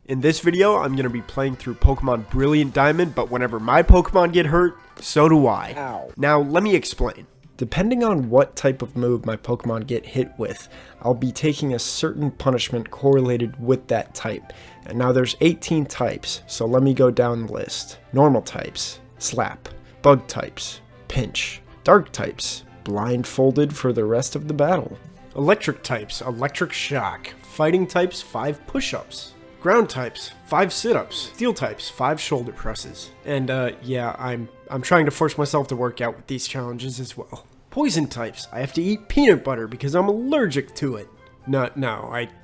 In this video, I'm going to be playing through Pokemon Brilliant Diamond, but whenever my Pokemon get hurt, so do I. Ow. Now, let me explain. Depending on what type of move my Pokemon get hit with, I'll be taking a certain punishment correlated with that type. And now there's 18 types, so let me go down the list. Normal types, slap. Bug types, pinch. Dark types, blindfolded for the rest of the battle. Electric types, electric shock. Fighting types, 5 push-ups. Ground types, 5 sit-ups. Steel types, 5 shoulder presses. And yeah, I'm trying to force myself to work out with these challenges as well. Poison types, I have to eat peanut butter because I'm allergic to it. No,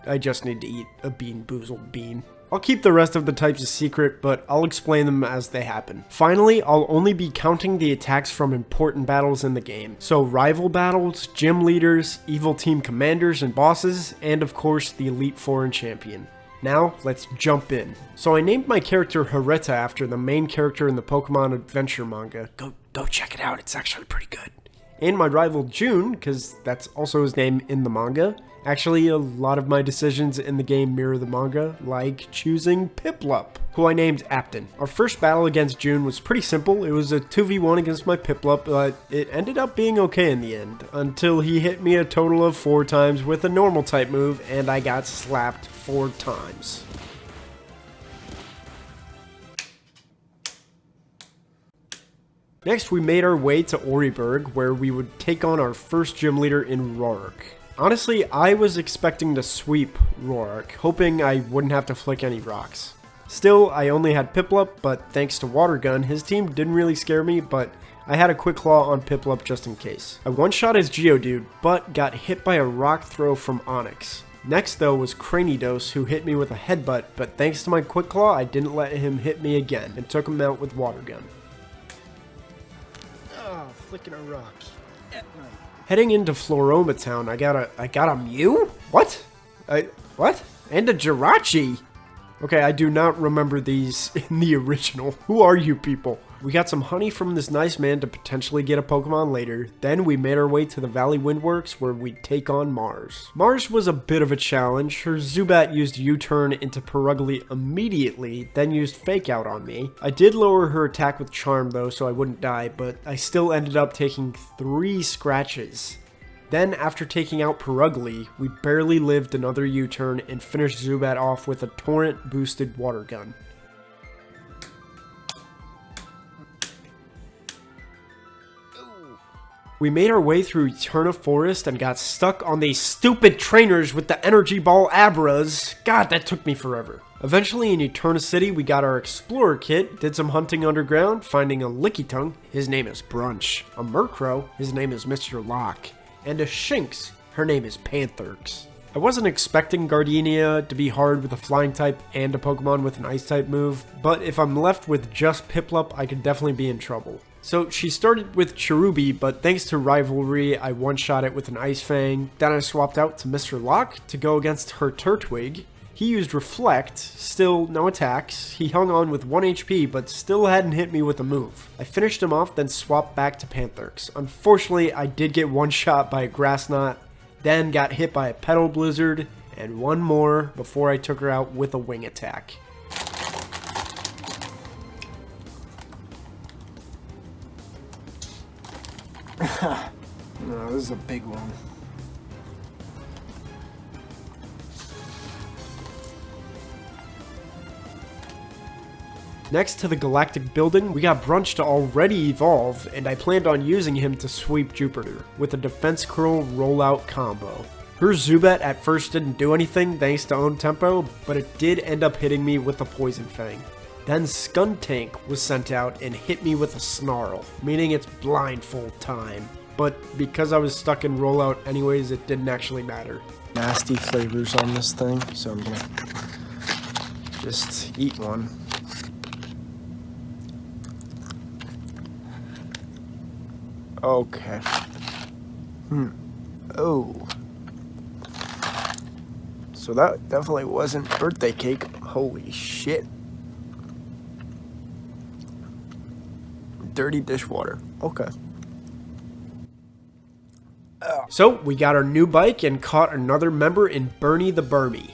I just need to eat a Bean Boozled bean. I'll keep the rest of the types a secret, but I'll explain them as they happen. Finally, I'll only be counting the attacks from important battles in the game. So rival battles, gym leaders, evil team commanders and bosses, and of course the Elite Four and Champion. Now, let's jump in. So I named my character Hareta after the main character in the Pokemon Adventure manga. Go check it out, it's actually pretty good. And my rival June, because that's also his name in the manga. Actually, a lot of my decisions in the game mirror the manga, like choosing Piplup, who I named Apton. Our first battle against June was pretty simple. It was a 2v1 against my Piplup, but it ended up being okay in the end, until he hit me a total of 4 times with a normal type move, and I got slapped 4 times. Next, we made our way to Oriberg, where we would take on our first gym leader in Roark. Honestly, I was expecting to sweep Roark, hoping I wouldn't have to flick any rocks. Still, I only had Piplup, but thanks to Water Gun, his team didn't really scare me, but I had a quick claw on Piplup just in case. I one-shot his Geodude, but got hit by a rock throw from Onix. Next though was Cranidos, who hit me with a headbutt, but thanks to my quick claw, I didn't let him hit me again, and took him out with Water Gun. Oh, flicking a rock. At night. Heading into Floroma Town, I got a Mew? What? What? And a Jirachi? Okay, I do not remember these in the original. Who are you people? We got some honey from this nice man to potentially get a Pokemon later. Then we made our way to the Valley Windworks where we'd take on Mars. Mars was a bit of a challenge. Her Zubat used U-turn into Perugly immediately, then used Fake Out on me. I did lower her attack with Charm though, so I wouldn't die, but I still ended up taking 3 scratches. Then, after taking out Perugly, we barely lived another U-turn and finished Zubat off with a Torrent-boosted Water Gun. We made our way through Eterna Forest and got stuck on these stupid trainers with the Energy Ball Abras. God, that took me forever. Eventually in Eterna City, we got our Explorer Kit, did some hunting underground, finding a Lickitung, his name is Brunch, a Murkrow, his name is Mr. Locke, and a Shinx, her name is Pantherx. I wasn't expecting Gardenia to be hard with a flying type and a Pokemon with an ice type move, but if I'm left with just Piplup, I could definitely be in trouble. So she started with Cherubi, but thanks to Rivalry, I one-shot it with an Ice Fang. Then I swapped out to Mr. Locke to go against her Turtwig. He used Reflect, still no attacks. He hung on with 1 HP, but still hadn't hit me with a move. I finished him off, then swapped back to Pantherx. Unfortunately, I did get one shot by a Grass Knot, then got hit by a Petal Blizzard, and one more before I took her out with a Wing Attack. No, this is a big one. Next to the Galactic Building, we got Brunch to already evolve, and I planned on using him to sweep Jupiter with a Defense Curl rollout combo. Her Zubat at first didn't do anything thanks to own tempo, but it did end up hitting me with a Poison Fang. Then Skuntank was sent out and hit me with a Snarl, meaning it's blindfold time. But because I was stuck in rollout anyways, it didn't actually matter. Nasty flavors on this thing, so I'm gonna just eat one. Okay. Oh. So that definitely wasn't birthday cake. Holy shit. Dirty dishwater. Okay. So we got our new bike and caught another member in Bernie the Burmy.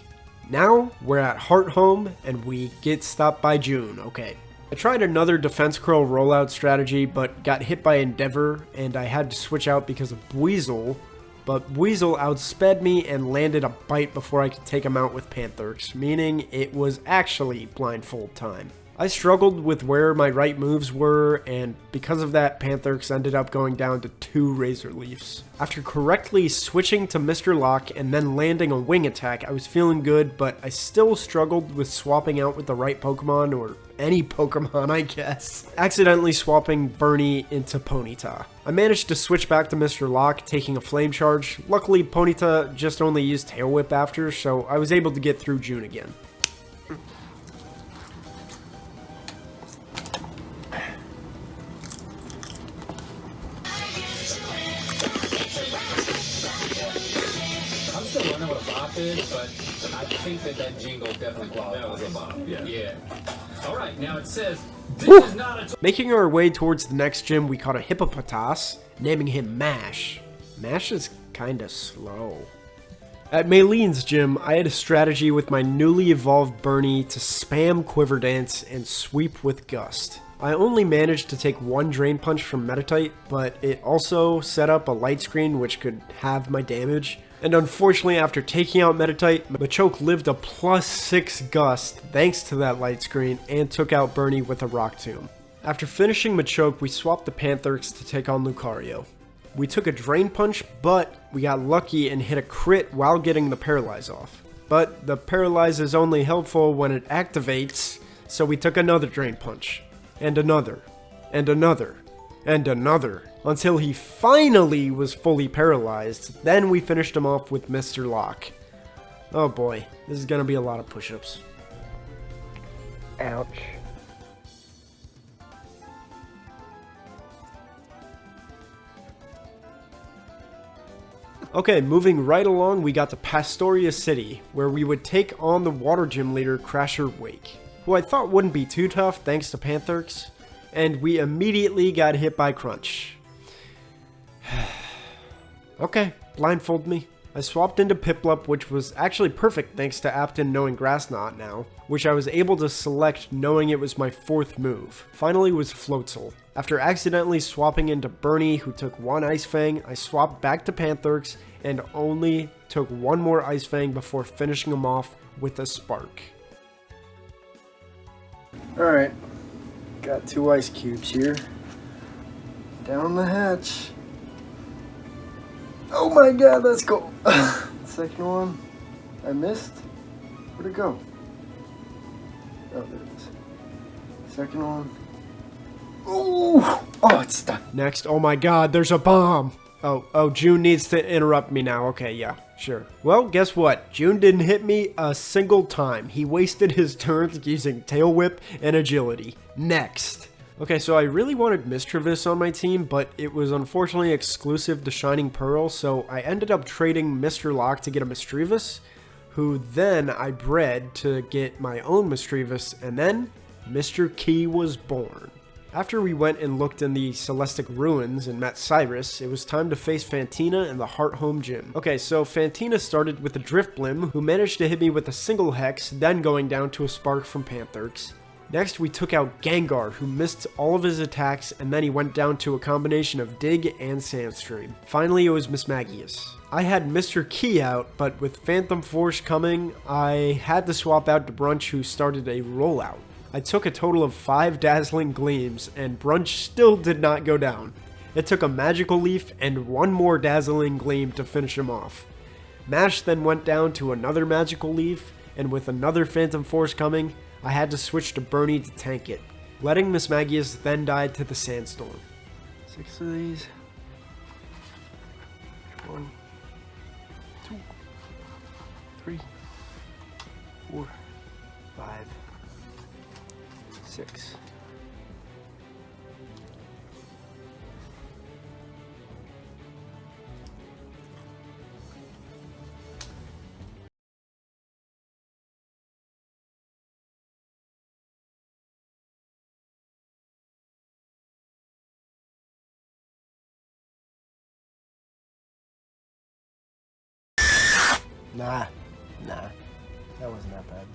Now we're at Heart Home and we get stopped by June. Okay. I tried another defense curl rollout strategy but got hit by Endeavor and I had to switch out because of Weasel, but Weasel outsped me and landed a bite before I could take him out with Pantherx, meaning it was actually blindfold time. I struggled with where my right moves were, and because of that, Pantherx ended up going down to 2 Razor Leafs. After correctly switching to Mr. Lock and then landing a wing attack, I was feeling good, but I still struggled with swapping out with the right Pokemon, or any Pokemon, I guess. Accidentally swapping Bernie into Ponyta. I managed to switch back to Mr. Lock, taking a Flame Charge. Luckily, Ponyta just only used Tail Whip after, so I was able to get through June again. But I think that jingle definitely qualifies. That was a bop, yeah. All right, now it says, this is not a... Making our way towards the next gym, we caught a Hippopotas, naming him Mash. Mash is kinda slow. At Maylene's gym, I had a strategy with my newly evolved Bernie to spam Quiver Dance and sweep with Gust. I only managed to take 1 Drain Punch from Meditite, but it also set up a light screen which could halve my damage. And unfortunately, after taking out Meditite, Machoke lived a +6 Gust thanks to that light screen and took out Bernie with a Rock Tomb. After finishing Machoke, we swapped the Pantherx to take on Lucario. We took a Drain Punch, but we got lucky and hit a crit while getting the Paralyze off. But the Paralyze is only helpful when it activates, so we took another Drain Punch. And another. And another. And another. Until he finally was fully paralyzed. Then we finished him off with Mr. Lock. Oh boy, this is gonna be a lot of push-ups. Ouch. Okay, moving right along, we got to Pastoria City, where we would take on the water gym leader Crasher Wake, who I thought wouldn't be too tough thanks to Pantherx, and we immediately got hit by Crunch. Okay, blindfold me. I swapped into Piplup, which was actually perfect thanks to Apton knowing Grass Knot now, which I was able to select knowing it was my 4th move. Finally was Floatzel. After accidentally swapping into Bernie, who took 1 Ice Fang, I swapped back to Pantherx and only took 1 more Ice Fang before finishing him off with a Spark. Alright, got 2 ice cubes here. Down the hatch. Oh my god, let's go. Second one, I missed. Where'd it go? Oh, there it is. Second one. Ooh! Oh, it's stuck. Next, oh my god, there's a bomb! Oh, June needs to interrupt me now. Okay, yeah, sure. Well, guess what? June didn't hit me a single time. He wasted his turns using Tail Whip and Agility. Next. Okay, so I really wanted Mischievous on my team, but it was unfortunately exclusive to Shining Pearl, so I ended up trading Mr. Lock to get a Mischievous, who then I bred to get my own Mischievous, and then Mr. Key was born. After we went and looked in the Celestic Ruins and met Cyrus, it was time to face Fantina in the Heart Home Gym. Okay, so Fantina started with a Drifblim, who managed to hit me with a single Hex, then going down to a Spark from Pantherx. Next, we took out Gengar, who missed all of his attacks, and then he went down to a combination of Dig and Sandstream. Finally, it was Mismagius. I had Mr. Key out, but with Phantom Force coming, I had to swap out to Brunch, who started a rollout. I took a total of 5 Dazzling Gleams, and Brunch still did not go down. It took a Magical Leaf and 1 more Dazzling Gleam to finish him off. Mash then went down to another Magical Leaf, and with another Phantom Force coming, I had to switch to Bernie to tank it. Letting Mismagius then die to the Sandstorm. 6 of these. 1, 2, 3, 4, 5, 6. Nah. That wasn't that bad.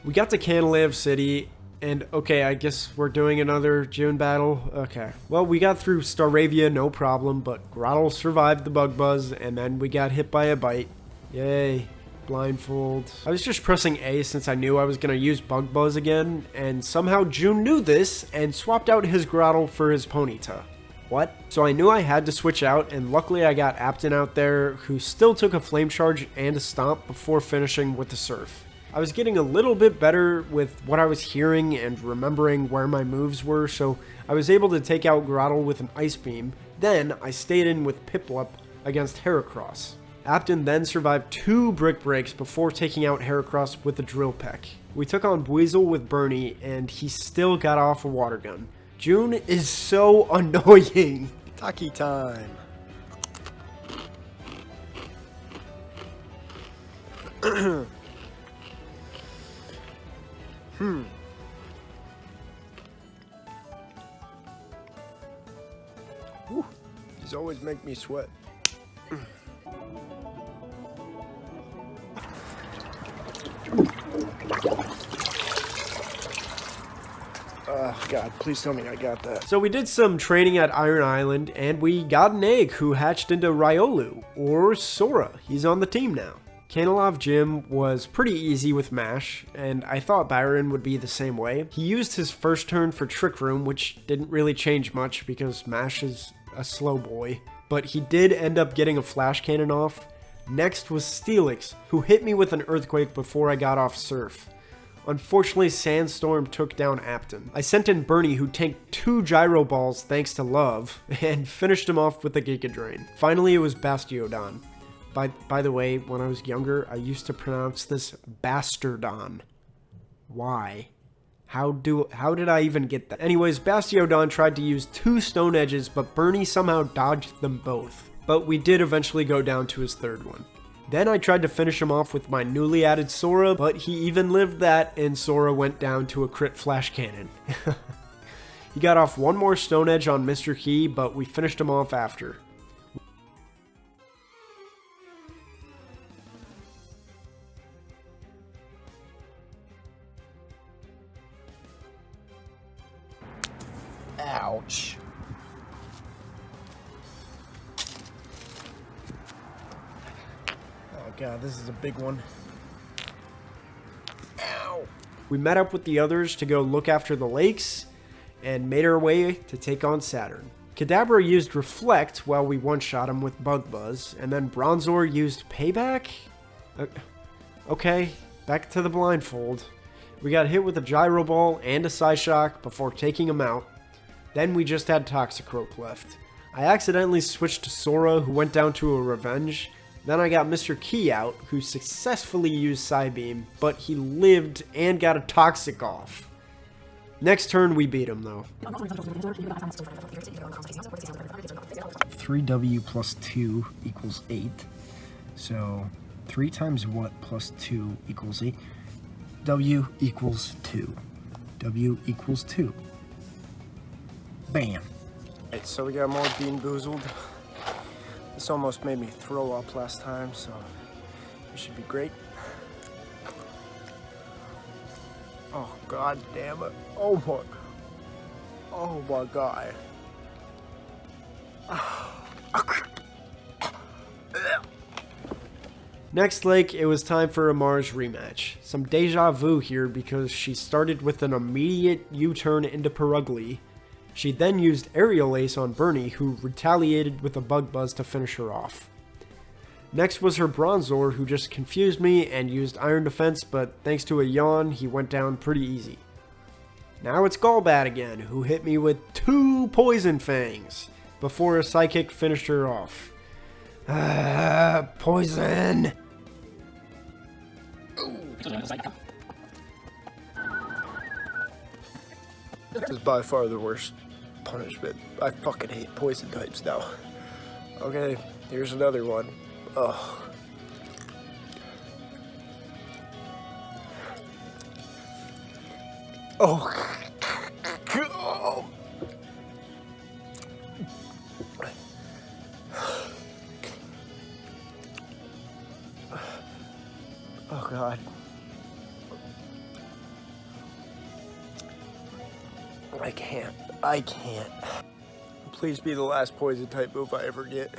We got to Canalave City, and okay, I guess we're doing another June battle. Okay. Well, we got through Staravia, no problem, but Grottle survived the bug buzz, and then we got hit by a bite. Yay. Blindfold. I was just pressing A since I knew I was going to use bug buzz again, and somehow June knew this and swapped out his Grottle for his Ponyta. What? So I knew I had to switch out, and luckily I got Apton out there, who still took a Flame Charge and a Stomp before finishing with the Surf. I was getting a little bit better with what I was hearing and remembering where my moves were, so I was able to take out Grottle with an Ice Beam. Then I stayed in with Piplup against Heracross. Apton then survived 2 Brick Breaks before taking out Heracross with a Drill Peck. We took on Buizel with Bernie, and he still got off a Water Gun. June is so annoying. Taki time. Whew. These always make me sweat. Oh God, please tell me I got that. So we did some training at Iron Island, and we got an egg who hatched into Riolu, or Sora. He's on the team now. Canalave Gym was pretty easy with Mash, and I thought Byron would be the same way. He used his first turn for Trick Room, which didn't really change much because Mash is a slow boy, but he did end up getting a Flash Cannon off. Next was Steelix, who hit me with an Earthquake before I got off Surf. Unfortunately, Sandstorm took down Apton. I sent in Bernie, who tanked 2 Gyro Balls thanks to Love, and finished him off with a Giga Drain. Finally, it was Bastiodon. By the way, when I was younger, I used to pronounce this Bastardon. Why? How did I even get that? Anyways, Bastiodon tried to use 2 Stone Edges, but Bernie somehow dodged them both. But we did eventually go down to his third one. Then I tried to finish him off with my newly added Sora, but he even lived that, and Sora went down to a crit Flash Cannon. He got off 1 more Stone Edge on Mr. Key, but we finished him off after. Ouch. Oh God, this is a big one. Ow. We met up with the others to go look after the lakes, and made our way to take on Saturn. Kadabra used Reflect while we one-shot him with Bug Buzz, and then Bronzor used Payback? Okay, back to the blindfold. We got hit with a Gyro Ball and a Psyshock before taking him out. Then we just had Toxicroak left. I accidentally switched to Sora, who went down to a Revenge. Then I got Mr. Key out, who successfully used Psybeam, but he lived and got a Toxic off. Next turn, we beat him, though. 3W plus 2 equals 8. So 3 times what plus 2 equals 8? W equals 2. W equals 2. Bam. Alright, so we got more Bean Boozled. This almost made me throw up last time, so it should be great. Oh God damn it. Oh my God. Next lake, it was time for a Mars rematch. Some deja vu here because she started with an immediate U-turn into Perugly. She then used Aerial Ace on Bernie, who retaliated with a Bug Buzz to finish her off. Next was her Bronzor, who just confused me and used Iron Defense, but thanks to a yawn, he went down pretty easy. Now it's Golbat again, who hit me with 2 Poison Fangs before a Psychic finished her off. Poison! This is by far the worst punishment. I fucking hate poison types now. Okay, here's another one. Ugh. Oh. Oh God. I can't. Please be the last poison type move I ever get.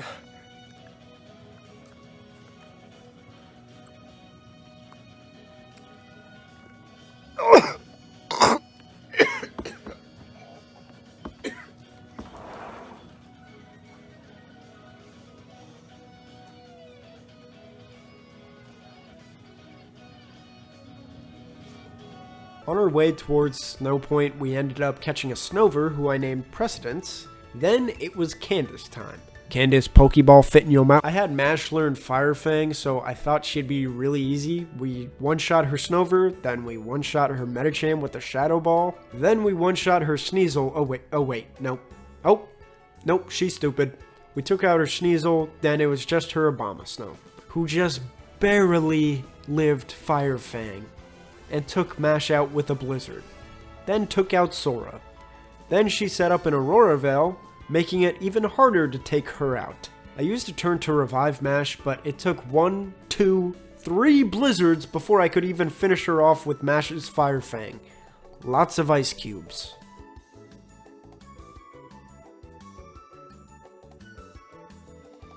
On our way towards Snow Point, we ended up catching a Snover who I named Precedence. Then it was Candace time. Candace, Pokeball fit in your mouth. I had Mash learn Fire Fang, so I thought she'd be really easy. We one-shot her Snover, then we one-shot her Medicham with a Shadow Ball, then we one-shot her Sneasel. Oh wait, nope, she's stupid. We took out her Sneasel, then it was just her Abomasnow, who just barely lived Fire Fang, and took Mash out with a Blizzard. Then took out Sora. Then she set up an Aurora Veil, making it even harder to take her out. I used a turn to revive Mash, but it took 1, 2, 3 Blizzards before I could even finish her off with Mash's Fire Fang. Lots of ice cubes.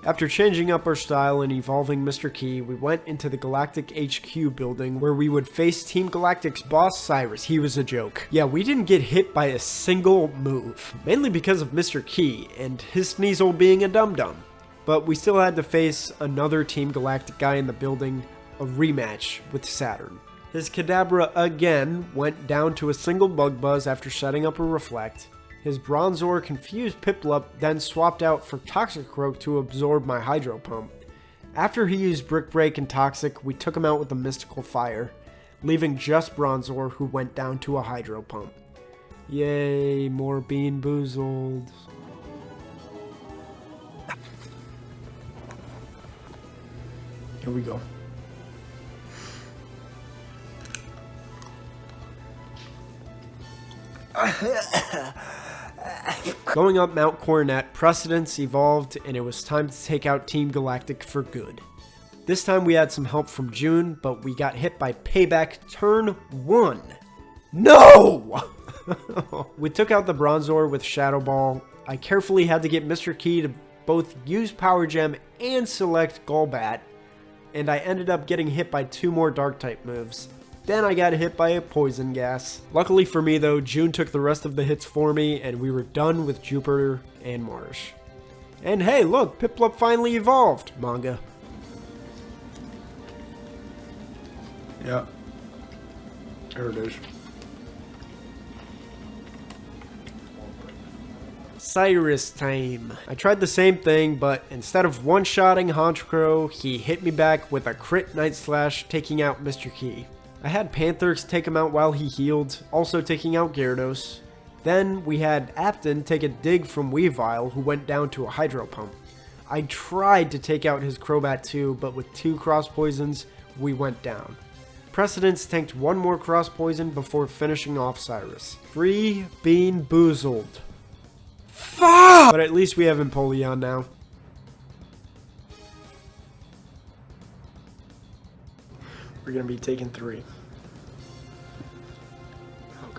After changing up our style and evolving Mr. Key, we went into the Galactic HQ building where we would face Team Galactic's boss, Cyrus. He was a joke. Yeah, we didn't get hit by a single move, mainly because of Mr. Key and his Sneasel being a dum-dum. But we still had to face another Team Galactic guy in the building, a rematch with Saturn. His Kadabra again went down to a single Bug Buzz after setting up a Reflect. His Bronzor confused Piplup, then swapped out for Toxicroak to absorb my Hydro Pump. After he used Brick Break and Toxic, we took him out with a Mystical Fire, leaving just Bronzor, who went down to a Hydro Pump. Yay, more Bean Boozled. Here we go. Going up Mount Coronet, Precedence evolved, and it was time to take out Team Galactic for good. This time we had some help from June, but we got hit by Payback turn 1. No! We took out the Bronzor with Shadow Ball. I carefully had to get Mr. Key to both use Power Gem and select Golbat, and I ended up getting hit by 2 more Dark-type moves. Then I got hit by a Poison Gas. Luckily for me though, June took the rest of the hits for me, and we were done with Jupiter and Marsh. And hey, look, Piplup finally evolved! Manga. Yeah. There it is. Cyrus time. I tried the same thing, but instead of one-shotting Honchkrow, he hit me back with a crit Night Slash, taking out Mr. Key. I had Pantherx take him out while he healed, also taking out Gyarados. Then we had Apton take a dig from Weavile, who went down to a Hydro Pump. I tried to take out his Crobat too, but with 2 Cross Poisons, we went down. Precedence tanked 1 more Cross Poison before finishing off Cyrus. 3 Bean Boozled. Fuck! But at least we have Empoleon now. We're gonna be taking 3. Oh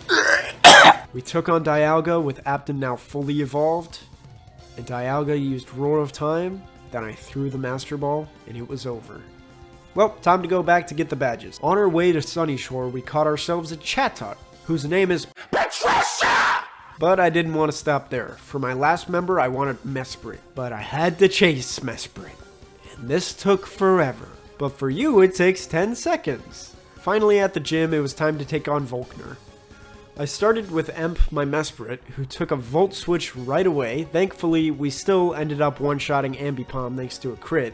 God. We took on Dialga with Apton now fully evolved, and Dialga used Roar of Time, then I threw the Master Ball, and it was over. Well, time to go back to get the badges. On our way to Sunyshore, we caught ourselves a Chatot, whose name is Patricia! But I didn't want to stop there. For my last member, I wanted Mesprit, but I had to chase Mesprit. And this took forever. But for you, it takes 10 seconds. Finally at the gym, it was time to take on Volkner. I started with Emp, my Mesprit, who took a Volt Switch right away. Thankfully, we still ended up one-shotting Ambipom thanks to a crit.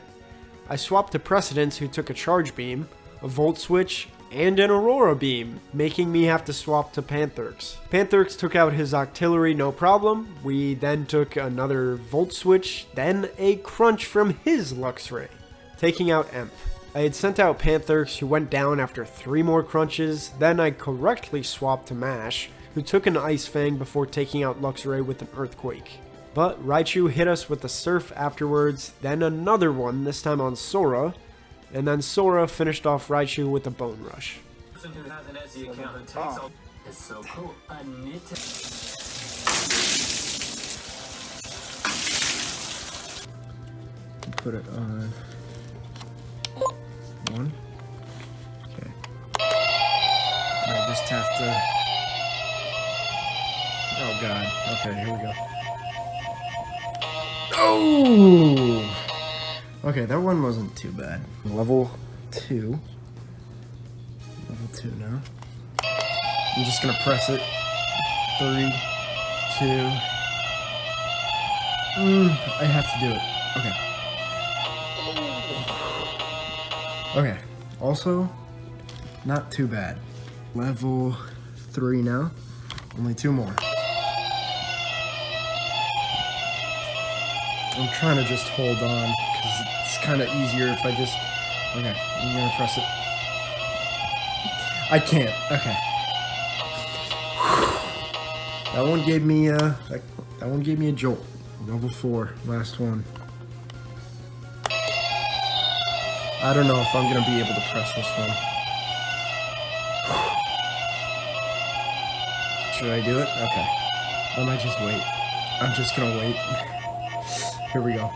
I swapped to Precedence, who took a Charge Beam, a Volt Switch, and an Aurora Beam, making me have to swap to Pantherx. Pantherx took out his Octillery no problem. We then took another Volt Switch, then a Crunch from his Luxray, taking out Emp. I had sent out Pantherx, who went down after 3 more crunches. Then I correctly swapped to Mash, who took an Ice Fang before taking out Luxray with an Earthquake. But Raichu hit us with the Surf afterwards, then another one, this time on Sora, and then Sora finished off Raichu with a Bone Rush. It's so cool. Put it on 1. Okay. I just have to. Oh god. Okay, here we go. Oh! Okay, that one wasn't too bad. Level 2. Level 2 now. I'm just gonna press it. 3, 2. I have to do it. Okay. Okay. Also, not too bad. Level 3 now. Only 2 more. I'm trying to just hold on because it's kind of easier if I just. Okay, I'm gonna press it. I can't. Okay. That one gave me that one gave me a jolt. Level 4, last one. I don't know if I'm gonna be able to press this one. Should I do it? Okay. I might just wait. I'm just gonna wait. Here we go.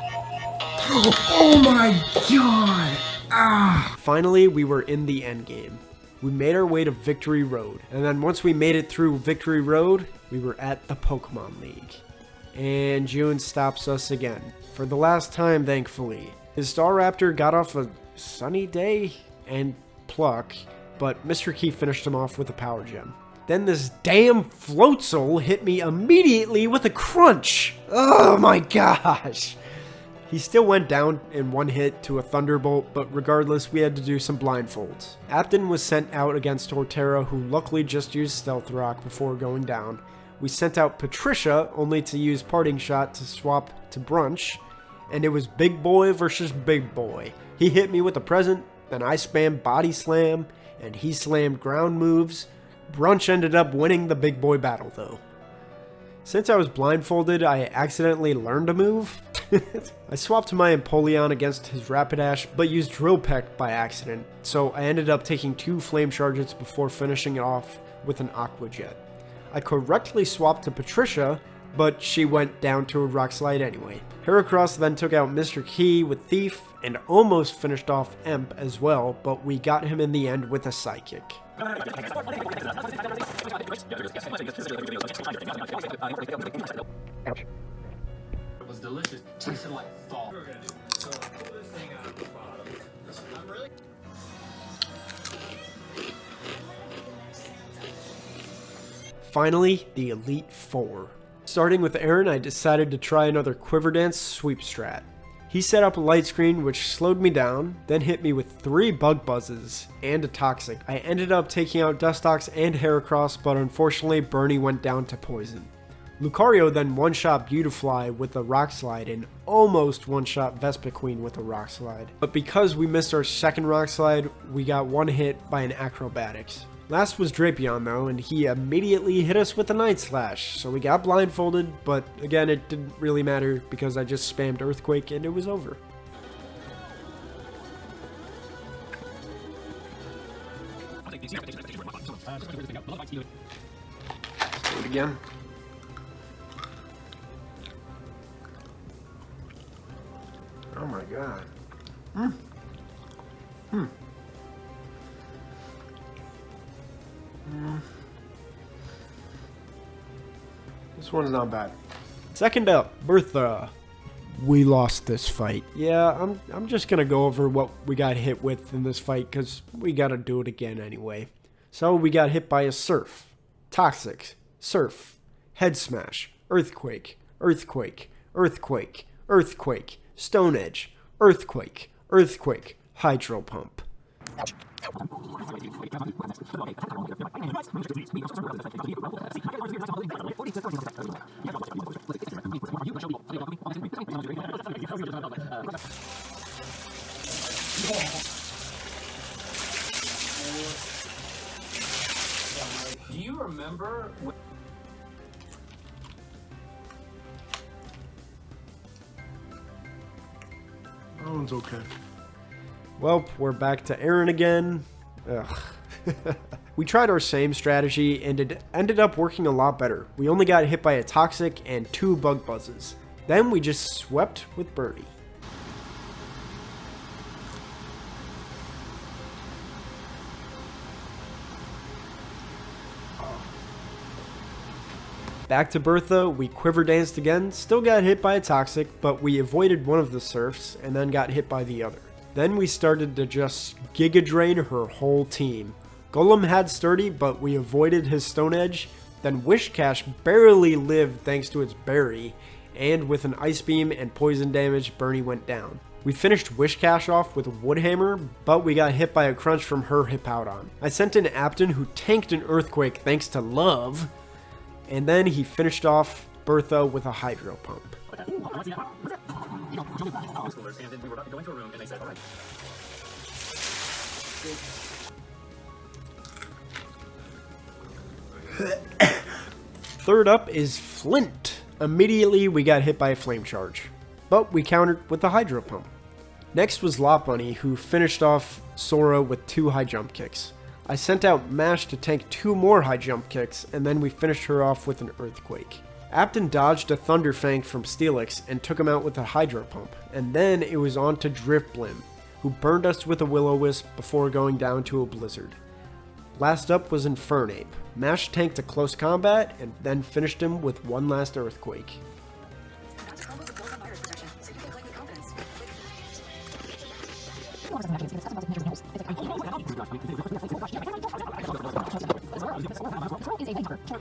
Oh my god! Ah! Finally, we were in the endgame. We made our way to Victory Road, and then once we made it through Victory Road, we were at the Pokemon League. And June stops us again, for the last time thankfully. His Staraptor got off a sunny day and pluck, but Mr. Key finished him off with a Power Gem. Then this damn Floatzel hit me immediately with a crunch! Oh my gosh! He still went down in one hit to a Thunderbolt, but regardless, we had to do some blindfolds. Apton was sent out against Torterra, who luckily just used Stealth Rock before going down. We sent out Patricia, only to use Parting Shot to swap to Brunch, and it was Big Boy versus Big Boy. He hit me with a present, then I spammed Body Slam, and he slammed ground moves. Brunch ended up winning the Big Boy battle though. Since I was blindfolded, I accidentally learned a move. I swapped my Empoleon against his Rapidash, but used Drill Peck by accident, so I ended up taking 2 Flame Charges before finishing it off with an Aqua Jet. I correctly swapped to Patricia, but she went down to a Rock Slide anyway. Heracross then took out Mr. Key with Thief, and almost finished off Emp as well, but we got him in the end with a Psychic. It was delicious. Tasted like fall. So pull this thing out of the bottom. I'm really. Finally, the Elite Four. Starting with Aaron, I decided to try another Quiver Dance sweep strat. He set up a light screen which slowed me down, then hit me with 3 Bug Buzzes and a Toxic. I ended up taking out Dustox and Heracross, but unfortunately Bernie went down to Poison. Lucario then one-shot Beautifly with a Rock Slide and almost one-shot Vespiquen with a Rock Slide. But because we missed our second Rock Slide, we got one hit by an Acrobatics. Last was Drapion though, and he immediately hit us with a Night Slash, so we got blindfolded, but again it didn't really matter because I just spammed Earthquake and it was over. Do it again. Oh my god. This one's not bad. Second up, Bertha. We lost this fight. Yeah, I'm just gonna go over what we got hit with in this fight because we gotta do it again anyway. So we got hit by a Surf, Toxic, Surf, Head Smash, Earthquake, Earthquake, Earthquake, Earthquake, Stone Edge, Earthquake, Earthquake, Hydro Pump. remember? That one's okay. Well, we're back to Aaron again. Ugh. We tried our same strategy and it ended up working a lot better. We only got hit by a toxic and 2 bug buzzes. Then we just swept with Birdie. Back to Bertha, we quiver danced again, still got hit by a toxic, but we avoided one of the surfs and then got hit by the other. Then we started to just giga drain her whole team. Golem had sturdy, but we avoided his stone edge. Then Wishcash barely lived thanks to its berry, and with an ice beam and poison damage, Bernie went down. We finished Wishcash off with a Woodhammer, but we got hit by a crunch from her Hippowdon. I sent in Apton, who tanked an Earthquake thanks to love, and then he finished off Bertha with a Hydro Pump. Third up is Flint. Immediately we got hit by a Flame Charge, but we countered with the Hydro Pump. Next was Lot Bunny, who finished off Sora with 2 high jump kicks. I sent out Mash to tank 2 more high jump kicks, and then we finished her off with an Earthquake. Apton dodged a Thunderfang from Steelix and took him out with a Hydro Pump, and then it was on to Driftblim, who burned us with a Will-O-Wisp before going down to a Blizzard. Last up was Infernape. Mash tanked a close combat and then finished him with one last Earthquake.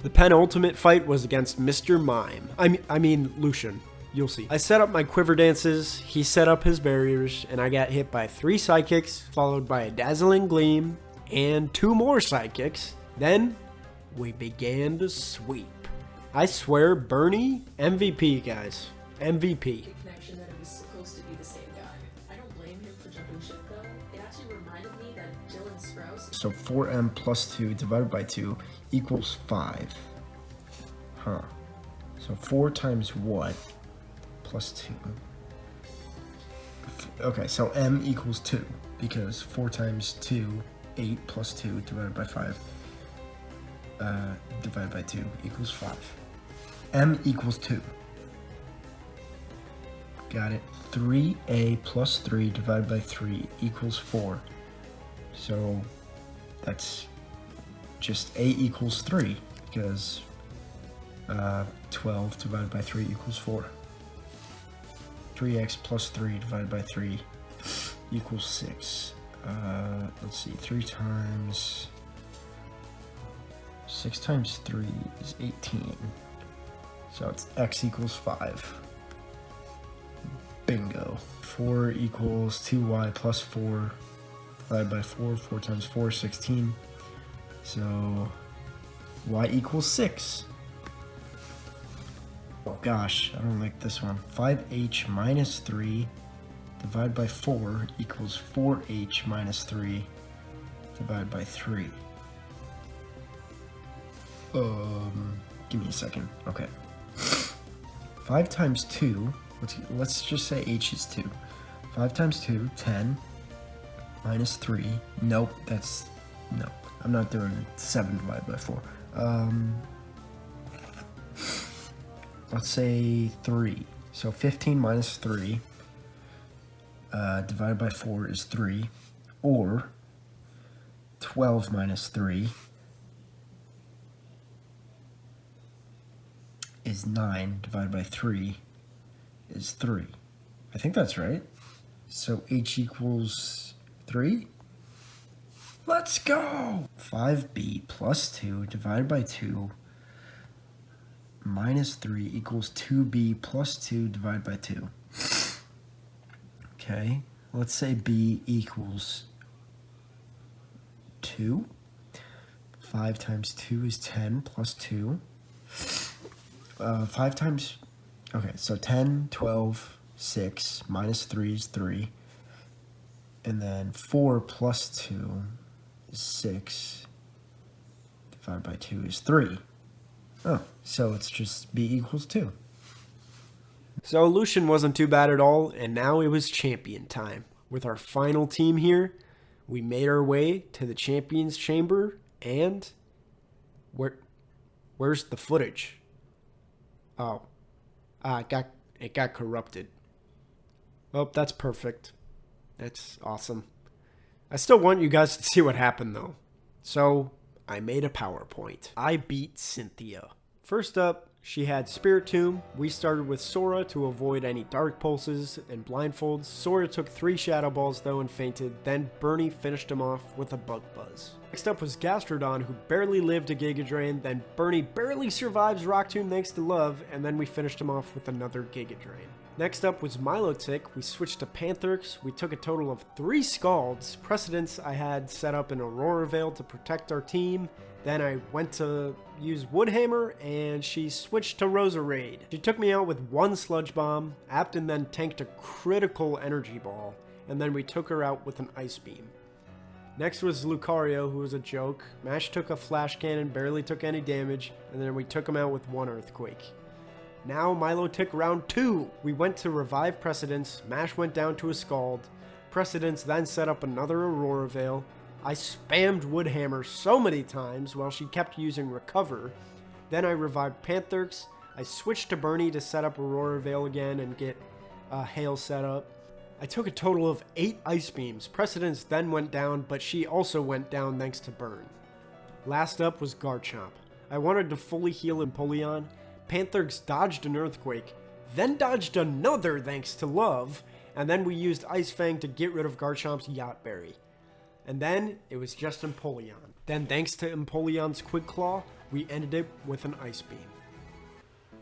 The penultimate fight was against Mr. Mime. I mean Lucian. You'll see. I set up my quiver dances, he set up his barriers, and I got hit by 3 sidekicks, followed by a dazzling gleam, and 2 more sidekicks. Then, we began to sweep. I swear, Bernie, MVP, guys. MVP. Connection that it was supposed to be the same guy. I don't blame him for jumping ship though. It actually reminded me that Dylan Sprouse. So 4m plus 2 divided by 2 equals 5. Huh. So 4 times what? Plus 2. Okay, so m equals 2. Because 4 times 2, 8 plus 2 divided by 5. Divided by 2 equals 5. M equals 2. Got it. 3a plus 3 divided by 3 equals 4. So that's just a equals 3 because 12 divided by 3 equals 4. 3x plus 3 divided by 3 equals 6. Let's see, 6 times 3 is 18. So it's x equals 5. Bingo. 4 equals 2y plus 4 divided by 4. 4 times 4 is 16. So y equals 6. Oh gosh, I don't like this one. 5h minus 3 divided by 4 equals 4h minus 3 divided by 3. Give me a second. Okay. 5 times 2, let's just say h is 2. 5 times 2, 10, minus 3. Nope, no. I'm not doing 7 divided by 4. Let's say 3. So 15 minus 3 divided by 4 is 3. Or 12 minus 3 is 9 divided by 3 is 3. I think that's right. So h equals 3. Let's go! 5b plus 2 divided by 2 minus 3 equals 2b plus 2 divided by 2. Okay, let's say b equals 2. 5 times 2 is 10 plus 2. 5 times, okay, so 10, 12, 6, minus 3 is 3. And then 4 plus 2 is 6 Divided by 2 is 3. Oh, so it's just b equals 2. So Lucian wasn't too bad at all, and now it was champion time. With our final team here, we made our way to the champion's chamber, and where's the footage? Oh, it got corrupted. Oh, that's perfect. That's awesome. I still want you guys to see what happened though. So I made a PowerPoint. I beat Cynthia. First up, she had Spirit Tomb. We started with Sora to avoid any dark pulses and blindfolds. Sora took 3 Shadow Balls though and fainted. Then Bernie finished him off with a Bug Buzz. Next up was Gastrodon, who barely lived a Giga Drain. Then Bernie barely survives Rock Tomb thanks to Love. And then we finished him off with another Giga Drain. Next up was Milotic. We switched to Pantherx. We took a total of 3 Scalds. Precedence I had set up an Aurora Veil to protect our team. Then I went to use Woodhammer, and she switched to Roserade. She took me out with 1 Sludge Bomb. Apton then tanked a critical Energy Ball, and then we took her out with an Ice Beam. Next was Lucario, who was a joke. Mash took a Flash Cannon, barely took any damage, and then we took him out with 1 Earthquake. Now Milotic round 2. We went to revive Precedence. Mash went down to a Scald. Precedence then set up another Aurora Veil. I spammed Woodhammer so many times while she kept using Recover. Then I revived Pantherx. I switched to Bernie to set up Aurora Veil again and get Hail set up. I took a total of 8 Ice Beams. Precedence then went down, but she also went down thanks to Burn. Last up was Garchomp. I wanted to fully heal Empoleon. Pantherx dodged an Earthquake, then dodged another thanks to Love, and then we used Ice Fang to get rid of Garchomp's Yacht Berry. And then it was just Empoleon. Then thanks to Empoleon's Quick Claw, we ended it with an Ice Beam.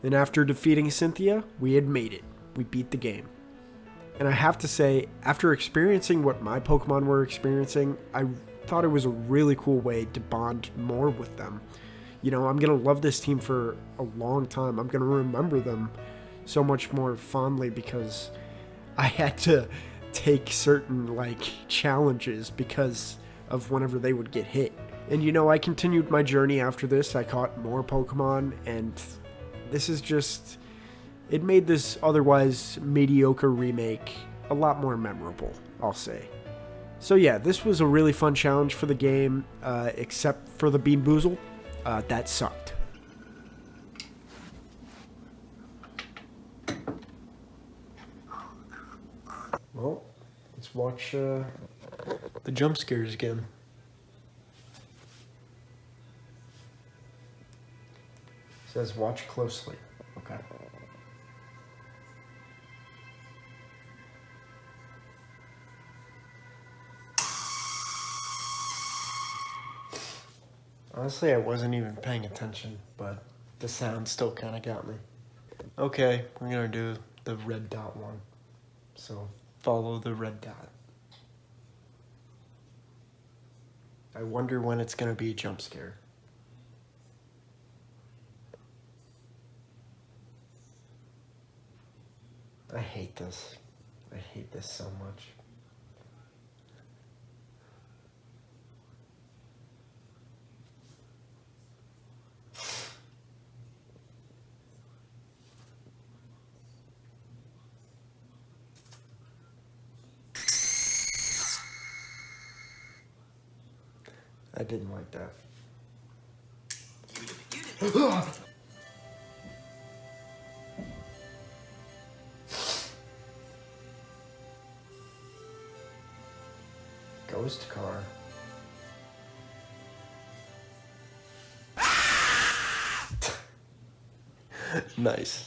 And after defeating Cynthia, we had made it. We beat the game. And I have to say, after experiencing what my Pokemon were experiencing, I thought it was a really cool way to bond more with them. You know, I'm going to love this team for a long time. I'm going to remember them so much more fondly because I had to take certain, challenges because of whenever they would get hit. And, you know, I continued my journey after this. I caught more Pokemon, and this is just... It made this otherwise mediocre remake a lot more memorable, I'll say. So yeah, this was a really fun challenge for the game, except for the Bean Boozle. That sucked. Well, let's watch the jump scares again. It says watch closely. Okay. Honestly, I wasn't even paying attention, but the sound still kind of got me. Okay, we're gonna do the red dot one. So, follow the red dot. I wonder when it's gonna be a jump scare. I hate this. I hate this so much. I didn't like that. Ghost car. Nice.